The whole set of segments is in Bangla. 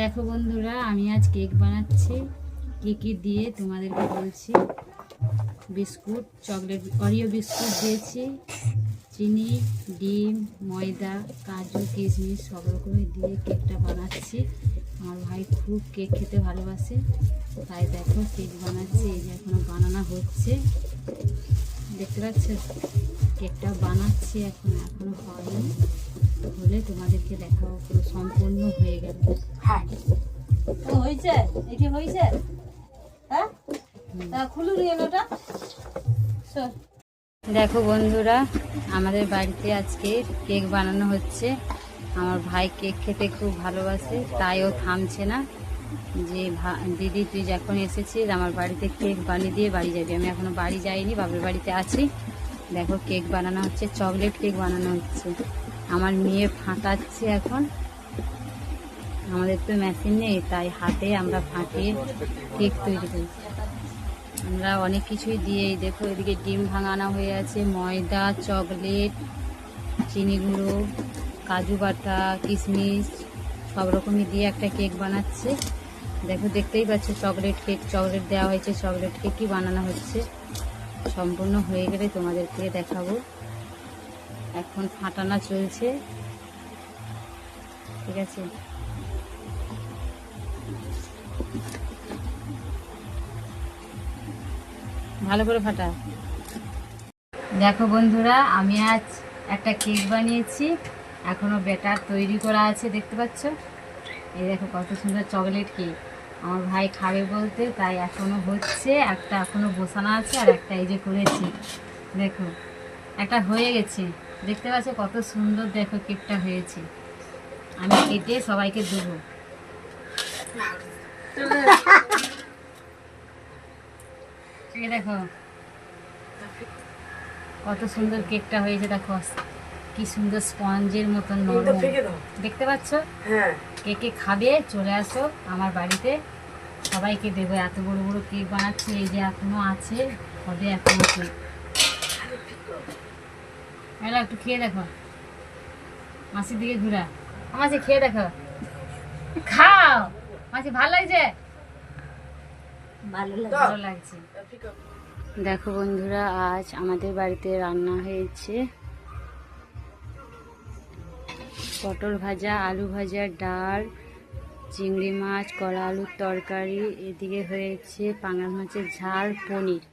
দেখো বন্ধুরা, আমি আজ কেক বানাচ্ছি। কি কি দিয়ে তোমাদেরকে বলছি। বিস্কুট, চকলেট, অরিও বিস্কুট দিয়েছি, চিনি, ডিম, ময়দা, কাজু, কিশমিশ সব রকমের দিয়ে কেকটা বানাচ্ছি। আমার ভাই খুব কেক খেতে ভালোবাসে, তাই দেখো কেক বানাচ্ছি। এই যে এখনো বানানো হচ্ছে, দেখতে পাচ্ছ? কেকটা বানাচ্ছি এখনো হয়নি, হলে তোমাদেরকে দেখাবো পুরো সম্পূর্ণ হয়ে গেল। হ্যাঁ হয়েছে, এটি হয়েছে। হ্যাঁ খুলুন এলোটা। দেখো বন্ধুরা, আমাদের বাড়িতে আজকে কেক বানানো হচ্ছে। আমার ভাই কেক খেতে খুব ভালোবাসে, তাই ও থামছে না যে দিদি তুই যখন এসেছিস আমার বাড়িতে কেক বানিয়ে দিয়ে বাড়ি যাবি। আমি এখনো বাড়ি যাইনি, বাবার বাড়িতে আছি। দেখো কেক বানানো হচ্ছে, চকলেট কেক বানানো হচ্ছে। আমার মেয়ে ফাটাচ্ছে এখন। আমাদের তো মেশিন নেই, তাই হাতে আমরা ফাটিয়ে কেক তৈরি করি। আমরা অনেক কিছুই দিয়ে, দেখো এদিকে ডিম ভাঙানো হয়ে আছে, ময়দা, চকলেট, চিনি গুঁড়ো, কাজু বাটা, কিশমিশ সব রকমই দিয়ে একটা কেক বানাচ্ছে। দেখো দেখতেই পাচ্ছ চকলেট কেক, চকলেট দেওয়া হয়েছে, চকলেট কেকই বানানো হচ্ছে। সম্পূর্ণ হয়ে গেলে তোমাদেরকে দেখাবো। এখন ফাটানো চলছে, ঠিক আছে? ভালো করে ফাটা। দেখো বন্ধুরা, আমি আজ একটা কেক বানিয়েছি, এখনো ব্যাটার তৈরি করা আছে, দেখতে পাচ্ছ? এই দেখো কত সুন্দর চকলেট কেক। আমার ভাই খাবে বলতে, তাই এখনো হচ্ছে। একটা এখনো বসানো আছে, আর একটা এই যে করেছি। দেখো একটা হয়ে গেছে, দেখতে পাচ্ছ কত সুন্দর। দেখো কেকটা হয়েছে, আমি কেটে সবাইকে দেবো। এই দেখো কত সুন্দর কেকটা হয়েছে। দেখো কি সুন্দর স্পঞ্জের মতন নরম, দেখতে পাচ্ছ? কেকে খাবে, চলে আসো আমার বাড়িতে, সবাইকে দেবো। এত বড় বড় কেক বানাচ্ছে, এই যে এখনো আছে, হবে এখনো কেক। এলা একটু খেয়ে দেখো, মাসির দিকে ঘুরা, মাসি খেয়ে দেখো, খাও মাসি। ভালো লাগছে? ভালো লাগছে। দেখো বন্ধুরা, আজ আমাদের বাড়িতে রান্না হয়েছে পটল ভাজা, আলু ভাজা, ডাল, চিংড়ি মাছ, কলা আলুর তরকারি, এদিকে হয়েছে পাঙাশ মাছের ঝাল, পনির,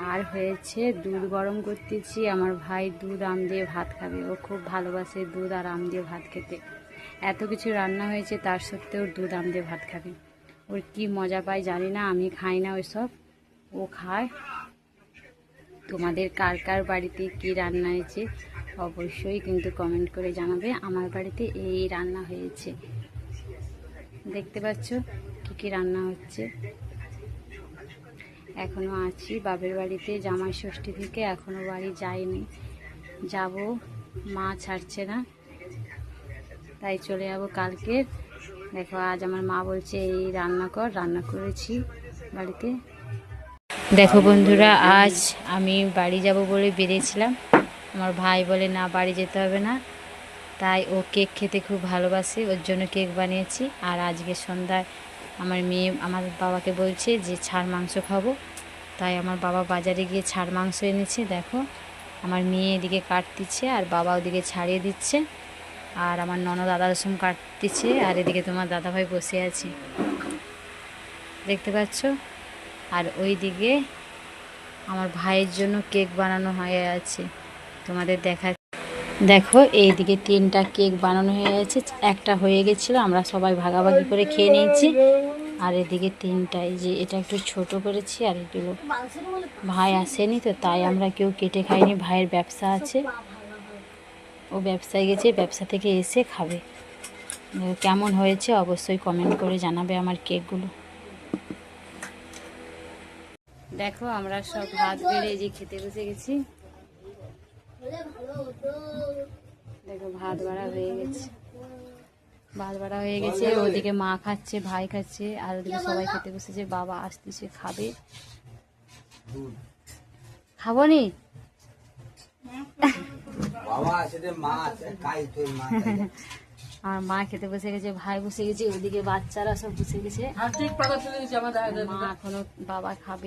আর হয়েছে দুধ গরম করতেছি। আমার ভাই দুধ আম দিয়ে ভাত খাবে, ও খুব ভালোবাসে দুধ আর আম দিয়ে ভাত খেতে। এত কিছু রান্না হয়েছে, তার সত্ত্বেও দুধ আম দিয়ে ভাত খাবে। ওর কি মজা পায় জানি না, আমি খাই না ওইসব, ও খায়। তোমাদের কার কার বাড়িতে কি রান্না হয়েছে অবশ্যই কিন্তু কমেন্ট করে জানাবে। আমার বাড়িতে এই রান্না হয়েছে, দেখতে পাচ্ছ কি কি রান্না হচ্ছে। এখনো আছি বাপের বাড়িতে, জামাই ষষ্ঠী থেকে এখনো বাড়ি যাইনি, যাব, মা ছাড়ছে না, তাই চলে যাব কালকে। দেখো আজ আমার মা বলছে এই রান্না কর, রান্না করেছি বাড়িতে। দেখো বন্ধুরা, আজ আমি বাড়ি যাব বলে বেরিয়েছিলাম, আমার ভাই বলে না বাড়ি যেতে হবে না, তাই ও কেক খেতে খুব ভালোবাসে, ওর জন্য কেক বানিয়েছি। আর আজকে সন্ধ্যায় আমার মেয়ে আমার বাবাকে বলছে যে ছাড় মাংস খাবো, তাই আমার বাবা বাজারে গিয়ে ছাড় মাংস এনেছে। দেখো আমার মেয়ে এদিকে কাটতিছে, আর বাবা ওদিকে ছাড়িয়ে দিচ্ছে, আর আমার ননদ আদা রসুন কাটতিছে, আর এদিকে তোমার দাদাভাই বসে আছে, দেখতে পাচ্ছ? আর ওই দিকে আমার ভাইয়ের জন্য কেক বানানো হয়ে আছে, তোমাদের দেখা। দেখো এইদিকে 3টা কেক বানানো হয়ে গেছে, একটা হয়ে গেছিলো, আমরা সবাই ভাগাভাগি করে খেয়ে নিয়েছি। আর এদিকে 3টা, এই যে এটা একটু ছোট করেছি, আর এগুলো ভাই আসেনি তো তাই আমরা কেউ কেটে খাইনি। ভাইয়ের ব্যবসা আছে, ও ব্যবসায় গেছে, ব্যবসা থেকে এসে খাবে। কেমন হয়েছে অবশ্যই কমেন্ট করে জানাবে আমার কেকগুলো। দেখো আমরা সব ভাত বেড়ে এই যে খেতে বসে গেছি। দেখো ভাত বাড়া হয়ে গেছে, ভাত বাড়া হয়ে গেছে, ওদিকে মা খাচ্ছে, ভাই খাচ্ছে, আর ওদিকে সবাই খেতে বসেছে। বাবা আসতেছে, খাবে। খাবো নি? আমার মা খেতে বসে গেছে, ভাই বসে গেছে, ওদিকে বাচ্চারা সব বসে গেছে। হাত ঠিক পাতা চলে গেছে আমার মা এখনো, বাবা খাবে।